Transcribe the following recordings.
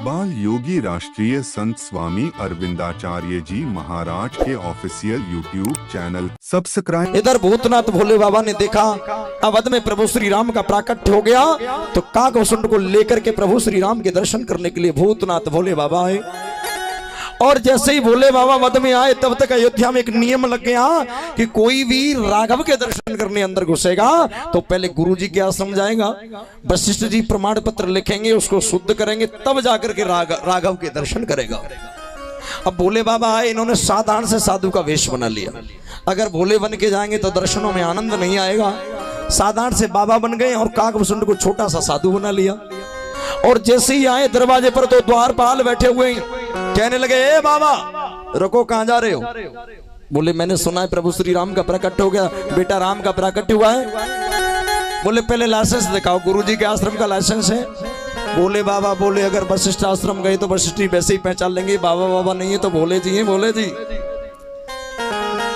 बाल योगी राष्ट्रीय संत स्वामी अरविंदाचार्य जी महाराज के ऑफिशियल यूट्यूब चैनल सब्सक्राइब। इधर भूतनाथ भोले बाबा ने देखा अवध में प्रभु श्री राम का प्राकट हो गया, तो काकभूषण को लेकर के प्रभु श्री राम के दर्शन करने के लिए भूतनाथ भोले बाबा आए। और जैसे ही भोले बाबा वध में आए तब तक अयोध्या में एक नियम लग गया कि कोई भी राघव के दर्शन करने अंदर घुसेगा तो पहले गुरु जी के आश्रम जाएगा, वशिष्ठ जी प्रमाण पत्र लिखेंगे, उसको शुद्ध करेंगे, तब जाकर के राघव के दर्शन करेगा। अब भोले बाबा आए, इन्होंने साधारण से साधु का वेश बना लिया। अगर भोले बन के जाएंगे तो दर्शनों में आनंद नहीं आएगा। साधारण से बाबा बन गए और काकभूषण को छोटा सा साधु बना लिया। और जैसे ही आए दरवाजे पर तो द्वारपाल बैठे हुए कहने लगे, ए बाबा रुको, कहां जा रहे हो? बोले मैंने सुना है प्रभु श्री राम का प्रकट हो गया, बेटा राम का प्रकट हुआ है। बोले पहले लाइसेंस दिखाओ, गुरुजी के आश्रम का लाइसेंस है। बोले बाबा बोले अगर वशिष्ठ आश्रम गए तो वशिष्ठ ही वैसे ही पहचान लेंगे, बाबा बाबा नहीं है तो भोले जी हैं, भोले जी।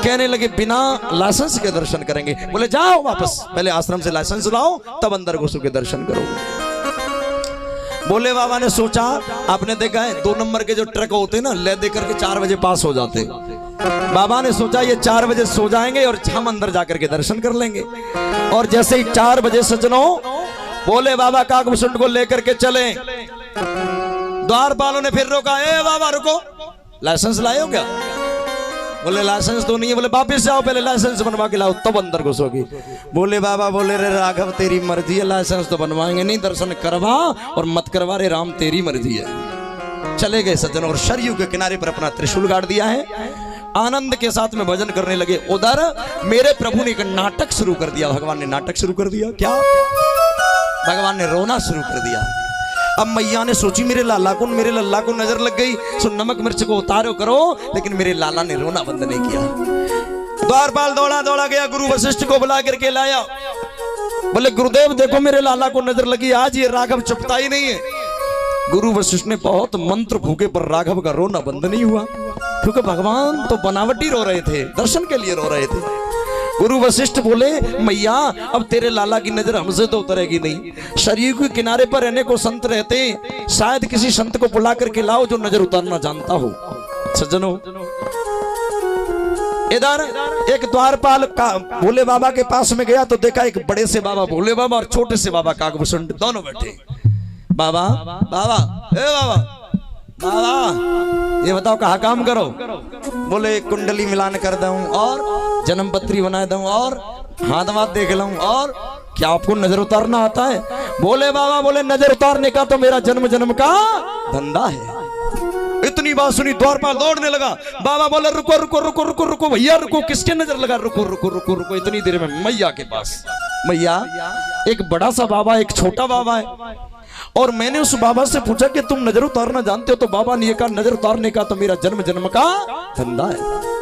कहने लगे बिना लाइसेंस के दर्शन करेंगे। बोले जाओ वापस, पहले आश्रम से लाइसेंस लाओ तब अंदर घुसो के दर्शन करोगे। भोले बाबा ने सोचा, आपने देखा है 2 नंबर के जो ट्रक होते हैं ना, ले दे करके 4 बजे पास हो जाते। बाबा ने सोचा ये 4 बजे सो जाएंगे और हम अंदर जाकर के दर्शन कर लेंगे। और जैसे ही 4 बजे सज्जनों भोले बाबा काकभूषण को लेकर के चले, द्वारपालों ने फिर रोका, ए बाबा रुको, लाइसेंस लाए हो क्या? बोले लाइसेंस तो नहीं है। बोले वापिस जाओ, पहले लाइसेंस बनवा के लाओ तब अंदर घुसोगी। बोले बाबा बोले रे राघव तेरी मर्जी है, लाइसेंस तो बनवाएंगे नहीं, दर्शन करवा और मत करवा रे राम तेरी मर्जी है। चले गए सज्जन और सरयू के किनारे पर अपना त्रिशूल गाड़ दिया है, आनंद के साथ में भजन करने लगे। उधर मेरे प्रभु ने एक नाटक शुरू कर दिया। भगवान ने नाटक शुरू कर दिया। क्या? भगवान ने रोना शुरू कर दिया। अब मैया ने सोची मेरे लाला को नजर लग गई, सो नमक मिर्च को उतारो करो, लेकिन मेरे लाला ने रोना बंद नहीं किया। द्वारपाल दौड़ा दौड़ा गया, गुरु वशिष्ठ को बुला करके लाया। बोले गुरुदेव देखो मेरे लाला को नजर लगी, आज ये राघव चुपता ही नहीं है। गुरु वशिष्ठ ने बहुत मंत्र फूके पर राघव का रोना बंद नहीं हुआ, क्योंकि भगवान तो बनावटी रो रहे थे, दर्शन के लिए रो रहे थे। गुरु वशिष्ठ बोले मैया अब तेरे लाला की नजर हमसे तो उतरेगी नहीं, शरीर के किनारे पर रहने को संत रहते, शायद किसी संत को बुला करके लाओ जो नजर उतारना जानता हो। सज्जनों इधर एक द्वारपाल का भोले बाबा के पास में गया तो देखा एक बड़े से बाबा भोले बाबा और छोटे से बाबा काकभूषण दोनों बैठे। बाबा बाबा ए बाबा बाबा ये बताओ कहाँ काम करो? बोले कुंडली मिलान कर दूं और जन्म पत्री बना दूं और हाथ वाथ देख लूं, और क्या आपको नजर उतारना आता है? बोले बाबा बोले नजर उतारने का तो मेरा जन्म जन्म का धंधा है। इतनी बात सुनी द्वारपाल दौड़ने लगा। बाबा बोले रुको रुको रुको रुको रुको भैया रुको, किसके नजर लगा? रुको रुको रुको रुको। इतनी देर में मैया के पास, मैया एक बड़ा सा बाबा एक छोटा बाबा है, और मैंने उस बाबा से पूछा कि तुम नजर उतारना जानते हो? तो बाबा ने कहा नजर उतारने का तो मेरा जन्म जन्म का धंधा है।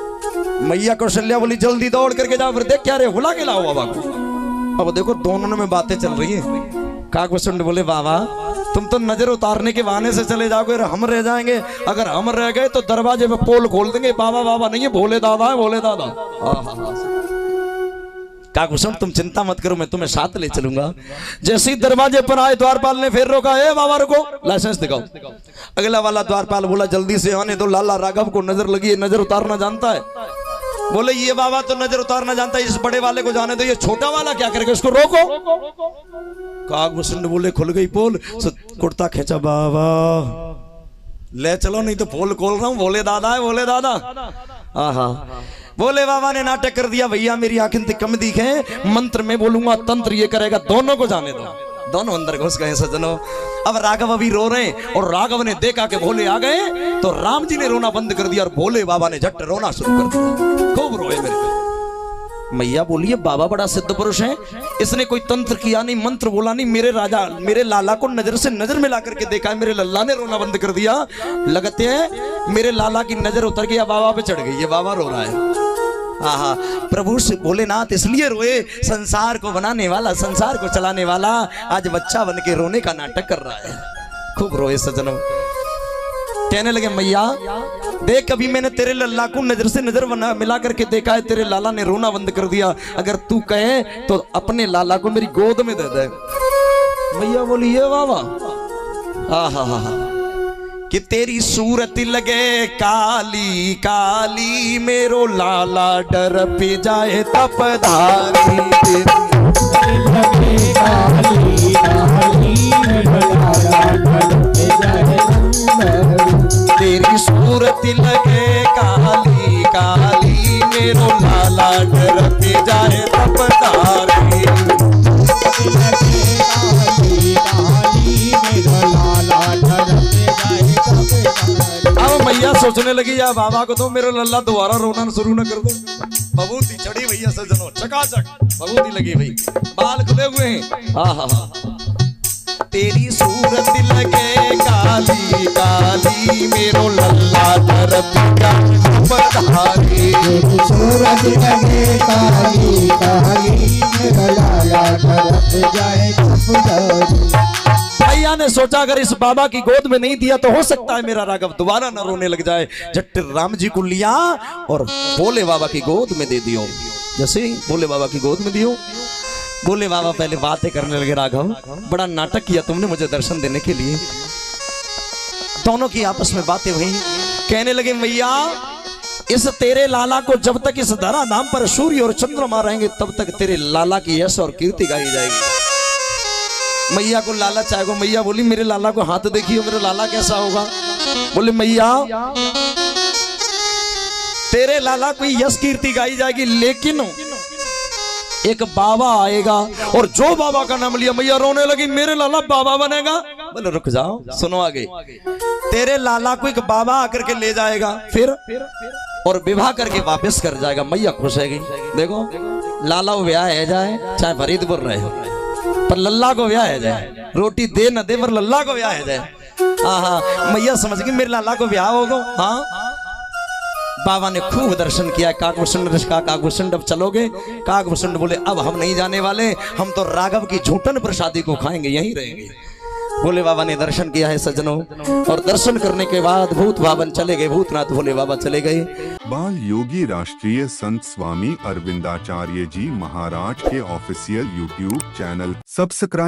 मैया कौशल्या बोली जल्दी दौड़ करके जाओ, फिर देख क्या रे बुला के लाओ बाबा को। अब देखो दोनों में बातें चल रही है। काकभूषण बोले बाबा तुम तो नजर उतारने के बहाने से चले जाओगे, हम रह जाएंगे। अगर हम रह गए तो दरवाजे पे पोल खोल देंगे, बाबा बाबा नहीं है भोले दादा है, भोले दादा। काकभूषण तुम चिंता मत करो, मैं तुम्हें साथ ले चलूंगा। जैसे ही दरवाजे पर आए द्वारपाल ने फिर रोका, ए बाबा रुको, लाइसेंस दिखाओ। अगला वाला द्वारपाल बोला जल्दी से आने दो, लाला राघव को नजर लगी है, नजर उतारना जानता है। बोले ये बाबा तो नजर उतारना जानता है, इस बड़े वाले को जाने दो, ये छोटा वाला क्या करेगा, इसको रोको। काकभूषण बोले खुल गई पोल, कुर्ता खींचा, बाबा ले चलो नहीं तो पोल खोल रहा हूं, भोले दादा है भोले दादा। आहा भोले बाबा ने नाटक कर दिया, भैया मेरी आंखें कम दिखे, मंत्र में बोलूंगा तंत्र ये करेगा, दोनों को जाने दो। दोनों अंदर घुस गए सज्जनों। अब राघव अभी रो रहे हैं, और राघव ने देखा कि भोले आ गए तो राम जी ने रोना बंद कर दिया और भोले बाबा ने झट रोना शुरू कर दिया। खूब रोए मेरे। मैया बोलिए बाबा बड़ा सिद्ध पुरुष है, इसने कोई तंत्र किया नहीं, मंत्र बोला नहीं, मेरे राजा मेरे लाला को नजर से नजर मिला करके देखा है, मेरे लल्ला ने रोना बंद कर दिया। लगते हैं मेरे लाला की नजर उतर गई, बाबा पे चढ़ गई, ये बाबा रो रहा है। आहा प्रभु से भोलेनाथ इसलिए रोए, संसार को बनाने वाला संसार को चलाने वाला आज बच्चा बन के रोने का नाटक कर रहा है। खूब रोए सज्जनों। कहने लगे मैया देख कभी मैंने तेरे लल्ला को नजर से नजर मिला करके देखा है, तेरे लाला ने रोना बंद कर दिया, अगर तू कहे तो अपने लाला को मेरी गोद में दे दे। मैया बोली ये बाबा, कि तेरी सूरत लगे काली काली, मेरो लाला डर पे जाए तपधारी। लगे काली काली, मेरो लाला डर पे जाए तपधारी। तेरी सूरत लगे काली काली, मेरो लाला डर पे जाए तपधारी। अब मैया सोचने लगी या बाबा को तो मेरा लल्ला दोबारा रोना शुरू न कर दो। बबूती चढ़ी भैया सजनों, चकाचक बबूती लगी भाई, बाल खुले हुए हैं। आहा, तेरी सूरत लगे काली काली, मेरो लल्ला डर पे जाए तपधारी। सूरज लगे काली काली, मेरा लाला डर पे जाए तपधारी। भैया ने सोचा अगर इस बाबा की गोद में नहीं दिया तो हो सकता है मेरा राघव दोबारा न रोने लग जाए। झट राम जी को लिया और भोले बाबा की गोद में दे दियो। जैसे ही भोले बाबा की गोद में दियो, भोले बाबा पहले बातें करने लगे, राघव बड़ा नाटक किया तुमने मुझे दर्शन देने के लिए। दोनों की आपस में बातें हुई, कहने लगे मैया इस तेरे लाला को जब तक इस धरा धाम पर सूर्य और चंद्रमा रहेंगे तब तक तेरे लाला की यश और कीर्ति गाई जाएगी। मैया को लाला चाहेगा। मैया बोली मेरे लाला को हाथ देखियो, मेरा लाला कैसा होगा। बोले मैया तेरे लाला को यश कीर्ति गाई जाएगी, लेकिन एक बाबा आएगा और जो बाबा का नाम लिया मैया रोने लगी, मेरे लाला बाबा बनेगा। बोले रुक जाओ, सुनो आगे। तेरे लाला को एक बाबा आकर के ले जाएगा, फिर और विवाह करके वापस कर जाएगा। मैया खुश है गई। देखो लाला वो ब्याह है जाए चाहे फरीदपुर रहे हो, पर लल्ला को ब्याह है जाए, रोटी दे न दे पर लल्ला को ब्याह है जाए। हाँ मैया समझ गई मेरे लाला को ब्याह होगा। हाँ बाबा ने खूब दर्शन किया। काकभूषण ने कहा काकभूषण अब चलोगे? काकभूषण बोले अब हम नहीं जाने वाले, हम तो राघव की झूठन प्रसादी को खाएंगे, यहीं रहेंगे। भोले बाबा ने दर्शन किया है सज्जनों, और दर्शन करने के बाद भूत भावन चले गए, भूतनाथ भोले बाबा चले गए। बाल योगी राष्ट्रीय संत स्वामी अरविंदाचार्य जी महाराज के ऑफिशियल यूट्यूब चैनल सब्सक्राइब